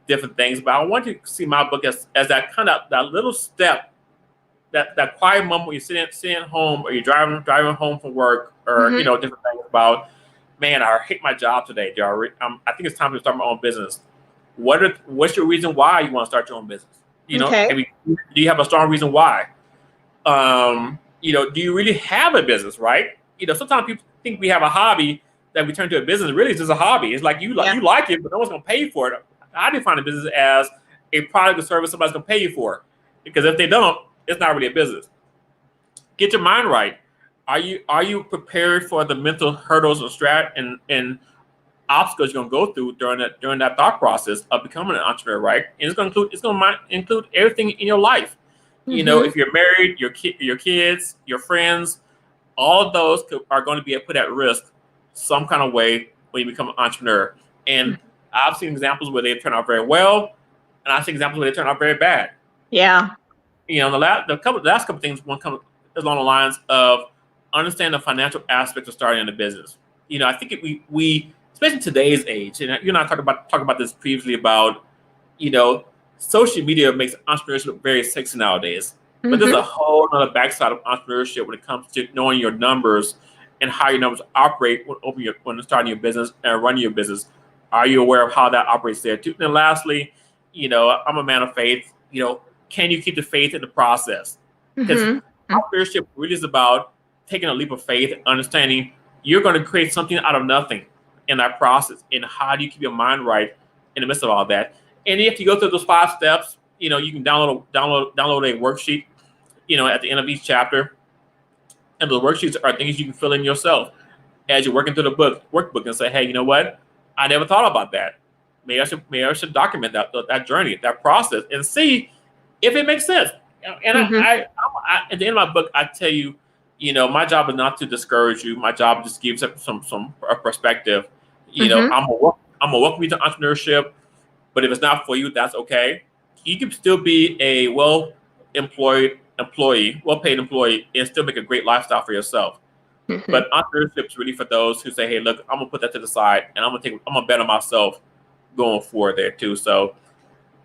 different things, but I want you to see my book as that kind of that little step, that quiet moment when you're sitting home or you're driving home from work or different things about, man, I hate my job today. I think it's time to start my own business. What's your reason why you want to start your own business? Do you have a strong reason why? Do you really have a business, right? Sometimes people think we have a hobby that we turn to a business. Really, it's just a hobby. It's like you like it, but no one's going to pay you for it. I define a business as a product or service somebody's going to pay you for. Because if they don't, it's not really a business. Get your mind right. Are you prepared for the mental hurdles and obstacles you're going to go through during that thought process of becoming an entrepreneur, right? And it's going to include everything in your life. If you're married, your kids, your friends, all of those are going to be put at risk some kind of way when you become an entrepreneur. And I've seen examples where they turn out very well, and I've seen examples where they turn out very bad. Yeah. The last couple things, one comes along the lines of understand the financial aspects of starting a business. I think we especially in today's age, and you and I talked about this previously about, social media makes entrepreneurship very sexy nowadays. But there's a whole other backside of entrepreneurship when it comes to knowing your numbers and how your numbers operate when starting your business and running your business. Are you aware of how that operates there too? And then lastly, I'm a man of faith. Can you keep the faith in the process? Because entrepreneurship really is about taking a leap of faith and understanding you're going to create something out of nothing in that process. And how do you keep your mind right in the midst of all that? And if you go through those 5 steps, you can download a worksheet, at the end of each chapter. And the worksheets are things you can fill in yourself as you're working through the workbook and say, hey, you know what? I never thought about that. Maybe I should document that journey, that process, and see if it makes sense. And I at the end of my book, I tell you, my job is not to discourage you. My job just gives some perspective. I'm gonna welcome you to entrepreneurship, but if it's not for you, that's okay. You can still be a well-paid employee, and still make a great lifestyle for yourself. But entrepreneurship is really for those who say, hey, look, I'm gonna put that to the side and I'm gonna bet on myself going forward there too. So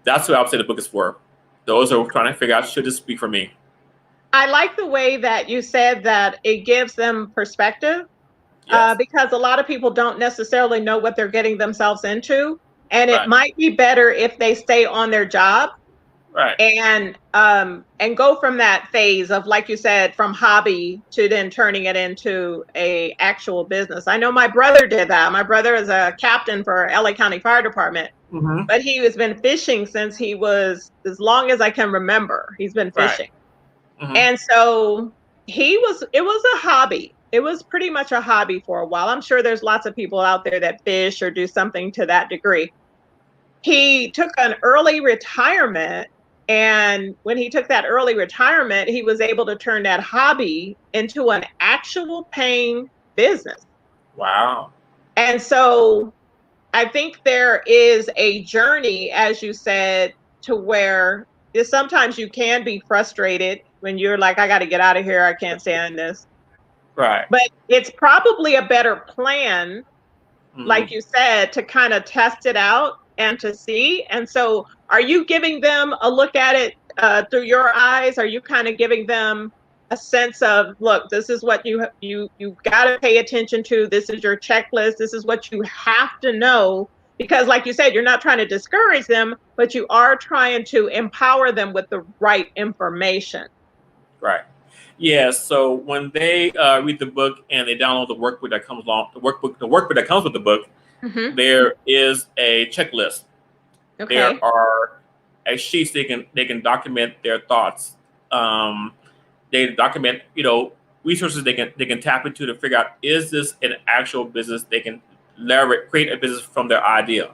that's what I would say the book is for. Those who are trying to figure out, should this be for me? I like the way that you said that it gives them perspective, Yes. because a lot of people don't necessarily know what they're getting themselves into. And it Right. might be better if they stay on their job Right. and go from that phase of, like you said, from hobby to then turning it into a actual business. I know my brother did that. My brother is a captain for LA County Fire Department, Mm-hmm. but he has been fishing since he was, as long as I can remember, he's been Right. fishing. Mm-hmm. And so it was a hobby. It was pretty much a hobby for a while. I'm sure there's lots of people out there that fish or do something to that degree. He took an early retirement. And when he took that early retirement, he was able to turn that hobby into an actual paying business. Wow. And so I think there is a journey, as you said, to where sometimes you can be frustrated when you're like, I got to get out of here. I can't stand this. Right. But it's probably a better plan, like you said, to kind of test it out and to see. And so are you giving them a look at it through your eyes? Are you kind of giving them a sense of, look, this is what you got to pay attention to. This is your checklist. This is what you have to know. Because like you said, you're not trying to discourage them, but you are trying to empower them with the right information. Right. Yeah. So when they read the book and they download the workbook that comes along, the workbook that comes with the book, there is a checklist. Okay. There are sheets they can document their thoughts. They document, resources they can tap into to figure out, is this an actual business they can create a business from their idea.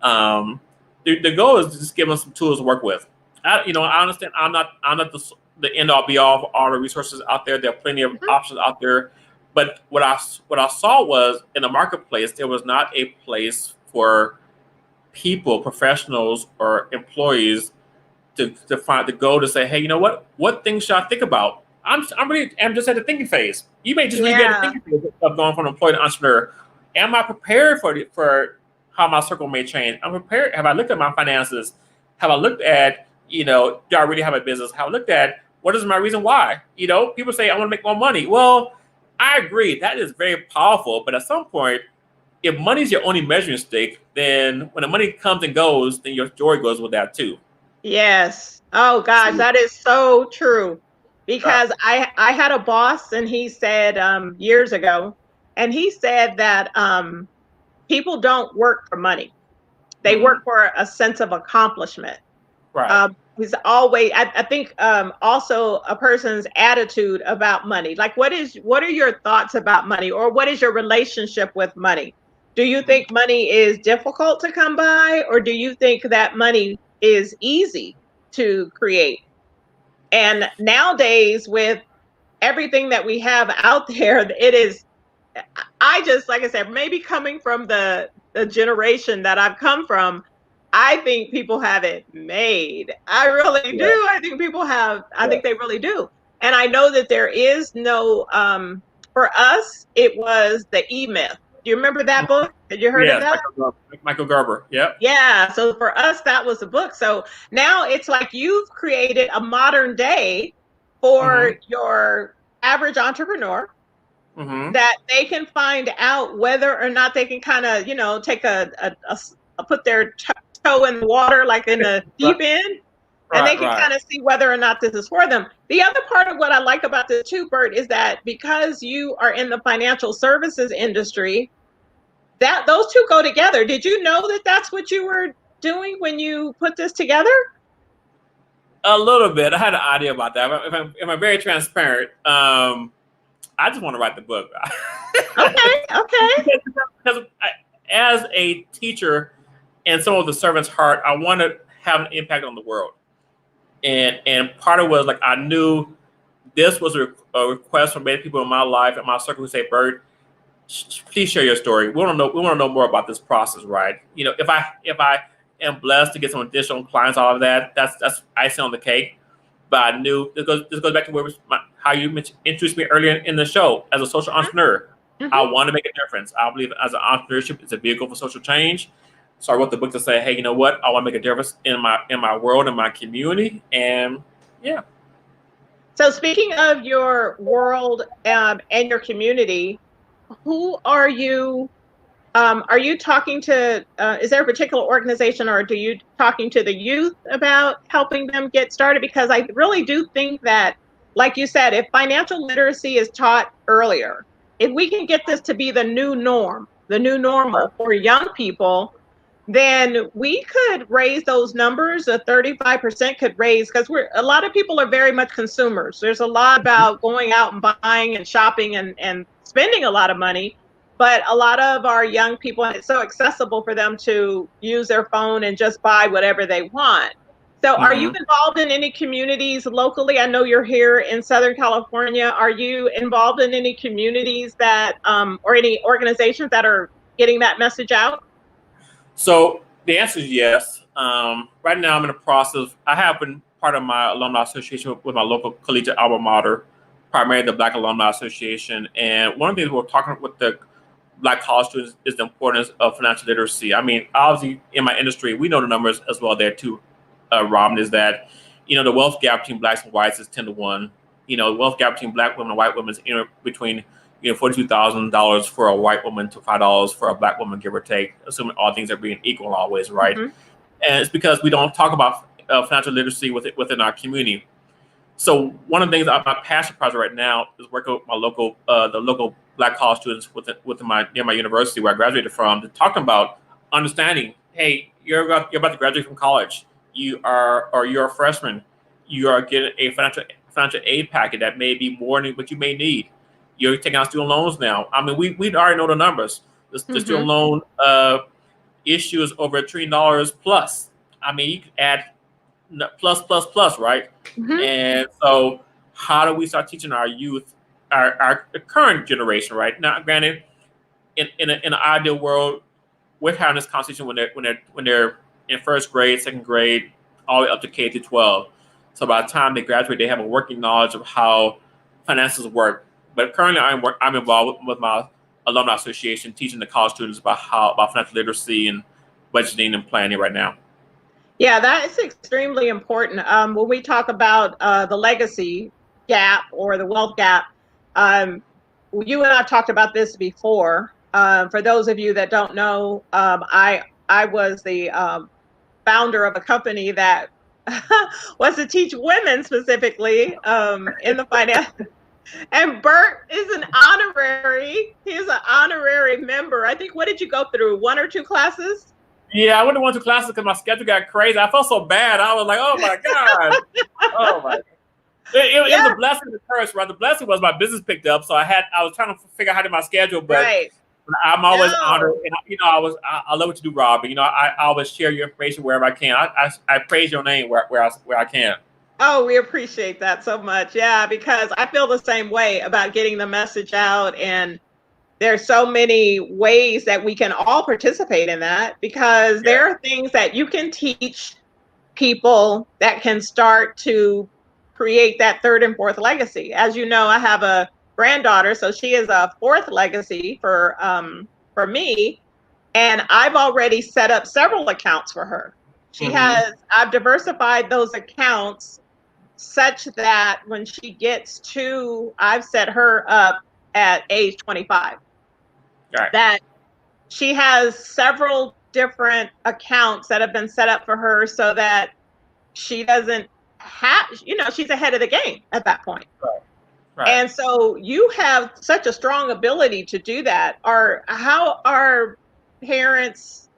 The goal is to just give them some tools to work with. I understand I'm not the end all be all of all the resources out there. There are plenty of options out there, but what I saw was in the marketplace there was not a place for people, professionals or employees to go to say, hey, you know what things should I think about? I'm just at the thinking phase. You may just be at the thinking phase of going from employee to entrepreneur. Am I prepared for how my circle may change? I'm prepared. Have I looked at my finances? Have I looked at, do I really have a business? Have I looked at what is my reason why? People say I want to make more money. Well, I agree. That is very powerful. But at some point, if money is your only measuring stick, then when the money comes and goes, then your joy goes with that too. Yes. Oh gosh, that is so true. Because I had a boss, and he said years ago, and he said that people don't work for money. They work for a sense of accomplishment. Right. He's always, I think, also a person's attitude about money. Like, what are your thoughts about money, or what is your relationship with money? Do you think money is difficult to come by, or do you think that money is easy to create? And nowadays, with everything that we have out there, it is, like I said, maybe coming from the generation that I've come from, I think people have it made. I really do. I think people have, I think they really do. And I know that there is no, for us, it was the E-Myth. Do you remember that book? Had you heard of that? Michael Gerber. Yep. Yeah. So for us, that was the book. So now it's like you've created a modern day for your average entrepreneur, that they can find out whether or not they can kind of, take put their toe in the water, like in the deep end, and they can kind of see whether or not this is for them. The other part of what I like about this too, Bert, is that because you are in the financial services industry, that those two go together. Did you know that that's what you were doing when you put this together? A little bit. I had an idea about that. If I'm very transparent, I just want to write the book. Okay. Because as a teacher and some of the servant's heart, I want to have an impact on the world. And part of it was like I knew this was a request from many people in my life and my circle who say, Bert, please share your story. We want to know more about this process, right? If I am blessed to get some additional clients out of that, that's icing on the cake. But I knew this goes back to how you introduced me earlier in the show as a social entrepreneur. I want to make a difference. I believe as an entrepreneurship is a vehicle for social change. So I wrote the book to say, hey, you know what? I want to make a difference in my world, in my community, and yeah. So speaking of your world and your community, who are you talking to? Is there a particular organization, or do you talking to the youth about helping them get started? Because I really do think that, like you said, if financial literacy is taught earlier, if we can get this to be the new norm, the new normal for young people, then we could raise those numbers. A 35% could raise, because a lot of people are very much consumers. There's a lot about going out and buying and shopping and spending a lot of money. But a lot of our young people, it's so accessible for them to use their phone and just buy whatever they want. So are you involved in any communities locally? I know you're here in Southern California. Are you involved in any communities that, or any organizations that are getting that message out? So the answer is yes. Right now I'm in the process. I have been part of my alumni association with my local collegiate alma mater, primarily the Black Alumni Association. And one of the things we're talking with the Black college students is the importance of financial literacy. I mean, obviously in my industry, we know the numbers as well there too, Robyn, is that, the wealth gap between Blacks and whites is 10 to 1. The wealth gap between Black women and white women is between $42,000 for a white woman to $5 for a Black woman, give or take, assuming all things are being equal always, right? And it's because we don't talk about financial literacy within our community. So one of the things, my passion project right now is working with my local, the local Black college students near my university where I graduated from, to talk about understanding. Hey, you're about to graduate from college. You're a freshman. You are getting a financial aid packet that may be more than what you may need. You're taking out student loans now. I mean, we already know the numbers. The student loan issue is over $1 trillion plus. I mean, you can add plus, right? And so how do we start teaching our youth, our current generation, right? Now, granted, in an ideal world, we're having this conversation when they're in first grade, second grade, all the way up to K through 12. So by the time they graduate, they have a working knowledge of how finances work. But currently, I'm involved with my alumni association, teaching the college students about financial literacy and budgeting and planning right now. Yeah, that is extremely important. When we talk about the legacy gap or the wealth gap, you and I have talked about this before. For those of you that don't know, I was the founder of a company that was to teach women specifically in the finance. And Bert is an honorary. He's an honorary member. I think, what did you go through? 1 or 2 classes? Yeah, I went to 1 or 2 classes because my schedule got crazy. I felt so bad. I was like, oh my God. Oh my God. It was a blessing and a curse, right? The blessing was my business picked up. So I was trying to figure out how to do my schedule, but I'm always honored. And I love what you do, Robyn. I always share your information wherever I can. I praise your name where I can. Oh, we appreciate that so much. Yeah, because I feel the same way about getting the message out. And there's so many ways that we can all participate in that, because there are things that you can teach people that can start to create that 3rd and 4th legacy. As you know, I have a granddaughter, so she is a 4th legacy for me. And I've already set up several accounts for her. I've diversified those accounts such that when she gets to, I've set her up at age 25. Right. That she has several different accounts that have been set up for her so that she doesn't have, she's ahead of the game at that point. Right. And so you have such a strong ability to do that. How are parents,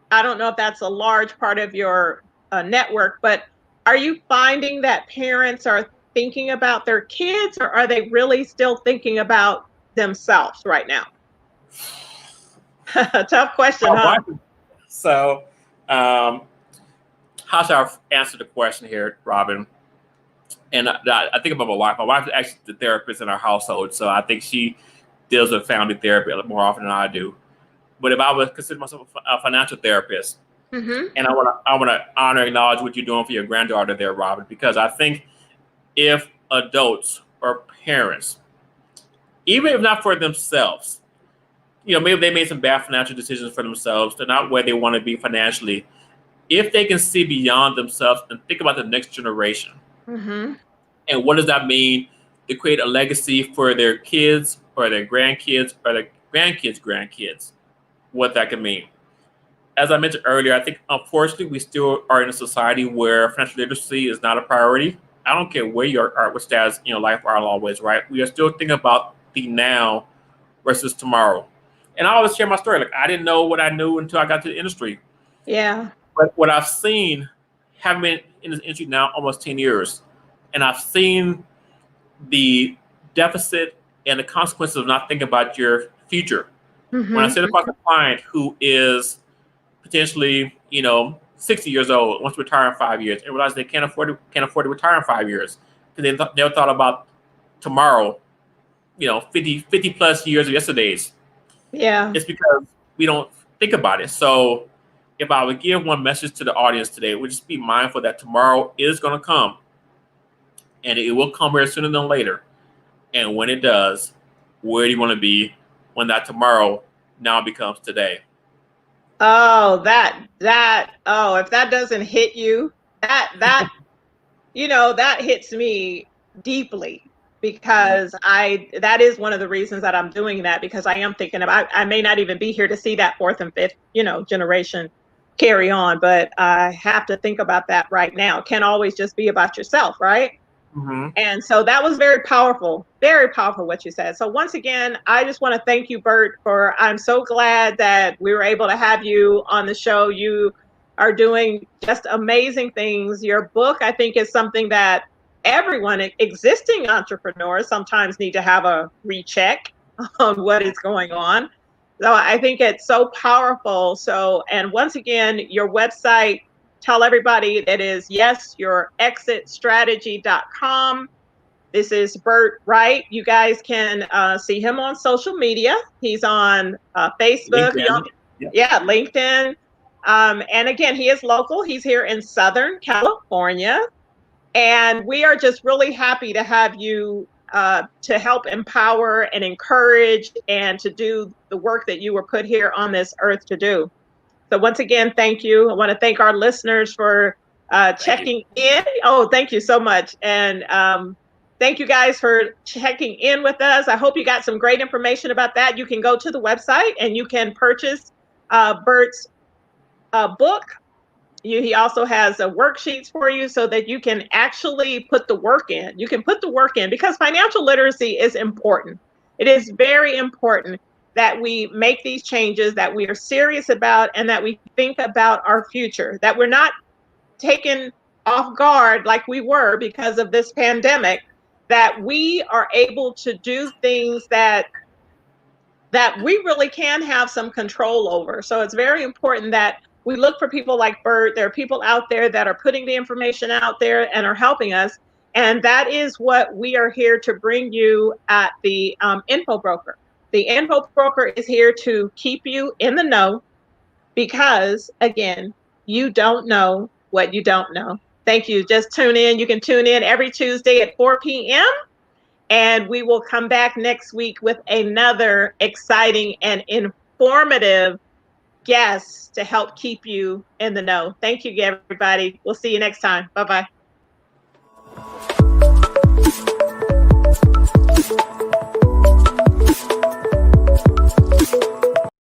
I don't know if that's a large part of your network, but are you finding that parents are thinking about their kids, or are they really still thinking about themselves right now? Tough question, huh? So, how should I answer the question here, Robyn? And I think about my wife. My wife is actually the therapist in our household, so I think she deals with family therapy more often than I do. But if I would consider myself a financial therapist, and I want to honor and acknowledge what you're doing for your granddaughter there, Robyn, because I think if adults or parents, even if not for themselves, maybe they made some bad financial decisions for themselves, they're not where they want to be financially, if they can see beyond themselves and think about the next generation, And what does that mean? To create a legacy for their kids or their grandkids or their grandkids, what that can mean. As I mentioned earlier, I think unfortunately we still are in a society where financial literacy is not a priority. I don't care where you are, what status, life are always, right? We are still thinking about the now versus tomorrow. And I always share my story. Like, I didn't know what I knew until I got to the industry. Yeah. But what I've seen, having been in this industry now almost 10 years, and I've seen the deficit and the consequences of not thinking about your future. Mm-hmm. When I sit across a client who is potentially, 60 years old, wants to retire in 5 years, and realize they can't afford to retire in 5 years because they never thought about tomorrow, 50 plus years of yesterdays. Yeah. It's because we don't think about it. So if I would give one message to the audience today, it would just be mindful that tomorrow is going to come, and it will come here sooner than later. And when it does, where do you want to be when that tomorrow now becomes today? Oh, if that doesn't hit you, that that hits me deeply, because that is one of the reasons that I'm doing that, because I am thinking about, I may not even be here to see that fourth and fifth, generation carry on, but I have to think about that right now. It can't always just be about yourself, right? Mm-hmm. And so that was very powerful what you said. So once again, I just want to thank you, Bert, I'm so glad that we were able to have you on the show. You are doing just amazing things. Your book, I think, is something that everyone, existing entrepreneurs, sometimes need to have a recheck on what is going on. So I think it's so powerful. So, and once again, your website, tell everybody that is, yes, your exitstrategy.com. This is Bert Wright. You guys can see him on social media. He's on Facebook. LinkedIn. Yeah, LinkedIn. And again, he is local. He's here in Southern California. And we are just really happy to have you to help empower and encourage and to do the work that you were put here on this earth to do. So once again, thank you. I want to thank our listeners for checking in. Oh, thank you so much. And thank you guys for checking in with us. I hope you got some great information about that. You can go to the website and you can purchase Bert's book. He also has worksheets for you so that you can actually put the work in. You can put the work in, because financial literacy is important. It is very important that we make these changes, that we are serious about, and that we think about our future, that we're not taken off guard like we were because of this pandemic, that we are able to do things that we really can have some control over. So it's very important that we look for people like Bert. There are people out there that are putting the information out there and are helping us. And that is what we are here to bring you at the Info Broker. The Info Broker is here to keep you in the know, because, again, you don't know what you don't know. Thank you. Just tune in. You can tune in every Tuesday at 4 p.m. And we will come back next week with another exciting and informative guest to help keep you in the know. Thank you, everybody. We'll see you next time. Bye-bye.